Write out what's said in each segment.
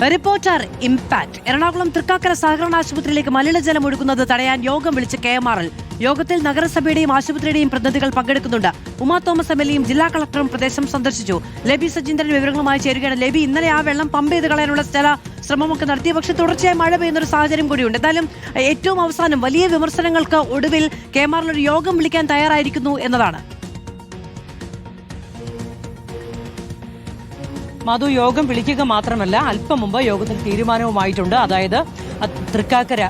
Reporter impact. Ernakulam Thrikkakara സഹകരണ ആശുപത്രിയിലേക്ക് മലിനജലം ഒഴുകുന്നത് തടയാൻ യോഗം വിളിച്ച് KMRL. യോഗത്തിൽ നഗരസഭയുടെയും ആശുപത്രിയുടെയും പ്രതിനിധികൾ പങ്കെടുക്കുന്നുണ്ട്. ഉമാ തോമസ് MLA-യും ജില്ലാ കളക്ടറും പ്രദേശം സന്ദർശിച്ചു. ലബി സജീന്ദ്രൻ വിവരങ്ങളുമായി ചേരുകയാണ്. ലബി, ഇന്നലെ ആ വെള്ളം പമ്പ് ചെയ്ത് കളയാനുള്ള ചില ശ്രമമൊക്കെ നടത്തി, പക്ഷേ തുടർച്ചയായി മഴ പെയ്യുന്നൊരു സാഹചര്യം കൂടിയുണ്ട്. എന്തായാലും ഏറ്റവും അവസാനം വലിയ വിമർശനങ്ങൾക്ക് ഒടുവിൽ KMRL ഒരു യോഗം വിളിക്കാൻ തയ്യാറായിരിക്കുന്നു എന്നതാണ്. മധു, യോഗം വിളിക്കുക മാത്രമല്ല, അല്പം മുമ്പ് യോഗത്തിൽ തീരുമാനവുമായിട്ടുണ്ട്. അതായത് തൃക്കാക്കര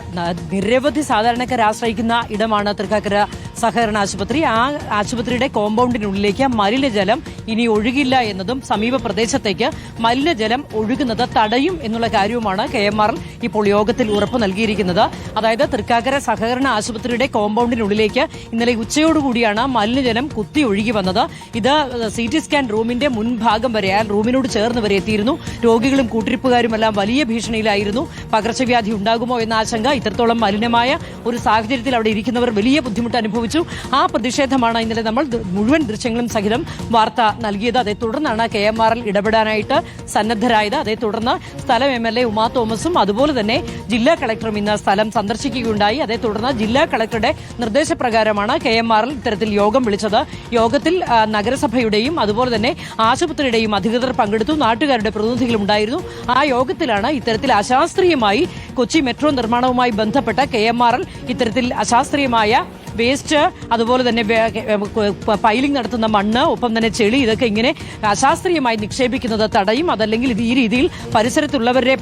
നിരവധി സാധാരണക്കാരെ ആശ്രയിക്കുന്ന ഇടമാണ് തൃക്കാക്കര സഹകരണ ആശുപത്രി. ആ ആശുപത്രിയുടെ കോമ്പൗണ്ടിനുള്ളിലേക്ക് മലിനജലം ഇനി ഒഴുകില്ല എന്നതും സമീപ പ്രദേശത്തേക്ക് മലിനജലം ഒഴുകുന്നത് തടയും എന്നുള്ള കാര്യവുമാണ് KMRL ഇപ്പോൾ യോഗത്തിൽ ഉറപ്പ് നൽകിയിരിക്കുന്നത്. അതായത് തൃക്കാക്കര സഹകരണ ആശുപത്രിയുടെ കോമ്പൗണ്ടിനുള്ളിലേക്ക് ഇന്നലെ ഉച്ചയോടുകൂടിയാണ് മലിനജലം കുത്തി ഒഴുകി വന്നത്. ഇത് CT സ്കാൻ റൂമിന്റെ മുൻഭാഗം വരെ, ആ റൂമിനോട് ചേർന്ന് വരെ എത്തിയിരുന്നു. രോഗികളും കൂട്ടിരിപ്പുകാരുമെല്ലാം വലിയ ഭീഷണിയിലായിരുന്നു. പകർച്ചവ്യാധി ഉണ്ടാകുമോ എന്ന ആശങ്ക. ഇത്രത്തോളം മലിനമായ ഒരു സാഹചര്യത്തിൽ അവിടെ ഇരിക്കുന്നവർ വലിയ ബുദ്ധിമുട്ട് അനുഭവിച്ചു. ആ പ്രതിഷേധമാണ് ഇന്നലെ നമ്മൾ മുഴുവൻ ദൃശ്യങ്ങളും സഹിതം വാർത്ത നൽകിയത്. അതേ തുടർന്നാണ് KMRL ഇടപെടാനായിട്ട് സന്നദ്ധരായത്. അതേ തുടർന്ന് സ്ഥലം MLA ഉമാ തോമസും അതുപോലെ തന്നെ ജില്ലാ കളക്ടറും ഇന്ന് സ്ഥലം സന്ദർശിക്കുകയുണ്ടായി. അതേ തുടർന്ന് ജില്ലാ കളക്ടറുടെ നിർദ്ദേശപ്രകാരമാണ് KMRL ഇത്തരത്തിൽ യോഗം വിളിച്ചത്. യോഗത്തിൽ നഗരസഭയുടെയും അതുപോലെ തന്നെ ആശുപത്രിയുടെയും അധികൃതർ പങ്കെടുത്തു. നാട്ടുകാരുടെ പ്രതിനിധികളും ഉണ്ടായിരുന്നു. ആ യോഗത്തിലാണ് ഇത്തരത്തിൽ അശാസ്ത്രീയമായി കൊച്ചി മെട്രോ നിർമ്മാണവുമായി ബന്ധപ്പെട്ട KMRL ഇത്തരത്തിൽ അശാസ്ത്രീയമായ വേസ്റ്റ്, അതുപോലെ തന്നെ പൈലിംഗ് നടത്തുന്ന മണ്ണ്, ഒപ്പം തന്നെ ചെളി, ഇതൊക്കെ ഇങ്ങനെ അശാസ്ത്രീയമായി നിക്ഷേപിക്കുന്നത് തടയും. അതല്ലെങ്കിൽ ഈ രീതിയിൽ പരിസരത്തുള്ളവരുടെ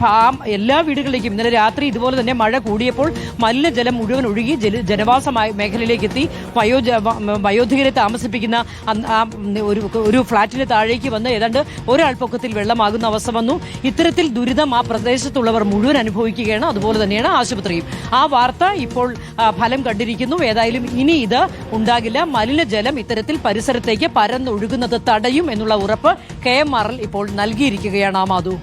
എല്ലാ വീടുകളിലേക്കും ഇന്നലെ രാത്രി ഇതുപോലെ തന്നെ മഴ കൂടിയപ്പോൾ മലിനജലം മുഴുവൻ ഒഴുകി ജനവാസ മേഖലയിലേക്ക് എത്തി. വയോധികരെ താമസിപ്പിക്കുന്ന ഒരു ഫ്ളാറ്റിന് താഴേക്ക് വന്ന് ഏതാണ്ട് ഒരാൾ പൊക്കത്തിൽ വെള്ളമാകുന്ന അവസ്ഥ വന്നു. ഇത്തരത്തിൽ ദുരിതം ആ പ്രദേശത്തുള്ളവർ മുഴുവൻ അനുഭവിക്കുകയാണ്. അതുപോലെ തന്നെയാണ് ആശുപത്രിയും. ആ വാർത്ത ഇപ്പോൾ ഫലം കണ്ടിരിക്കുന്നു. ഏതായാലും ഇനി ഇത് ഉണ്ടാകില്ല. മലിനജലം ഇത്തരത്തിൽ പരിസരത്തേക്ക് പരന്നൊഴുകുന്നത് തടയും എന്നുള്ള ഉറപ്പ് KMRL ഇപ്പോൾ നൽകിയിരിക്കുകയാണ്. മാധു,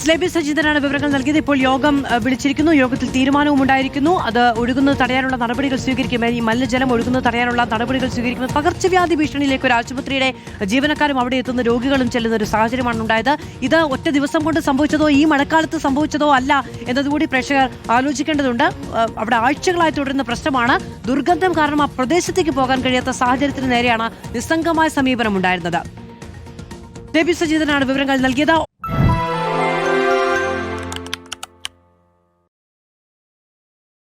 ലബി സജീന്ദ്രനാണ് വിവരങ്ങൾ നൽകിയത്. ഇപ്പോൾ യോഗം വിളിച്ചിരിക്കുന്നു. യോഗത്തിൽ തീരുമാനവും ഉണ്ടായിരിക്കുന്നു. അത് ഒഴുകുന്നത് തടയാനുള്ള നടപടികൾ സ്വീകരിക്കും. ഈ മലിനജലം ഒഴുകുന്നത് തടയാനുള്ള നടപടികൾ സ്വീകരിക്കുന്നത്. പകർച്ചവ്യാധി ഭീഷണിയിലേക്ക് ഒരു ആശുപത്രിയുടെ ജീവനക്കാരും അവിടെ എത്തുന്ന രോഗികളും ചെല്ലുന്ന ഒരു സാഹചര്യമാണ് ഉണ്ടായത്. ഇത് ഒറ്റ ദിവസം കൊണ്ട് സംഭവിച്ചതോ ഈ മഴക്കാലത്ത് സംഭവിച്ചതോ അല്ല എന്നതുകൂടി പ്രേക്ഷകർ ആലോചിക്കേണ്ടതുണ്ട്. അവിടെ ആഴ്ചകളായി തുടരുന്ന പ്രശ്നമാണ്. ദുർഗന്ധം കാരണം ആ പ്രദേശത്തേക്ക് പോകാൻ കഴിയാത്ത സാഹചര്യത്തിന് നേരെയാണ് നിസ്സംഗമായ സമീപനം ഉണ്ടായിരുന്നത്. ലബി സജീന്ദ്രനാണ് വിവരങ്ങൾ നൽകിയത്.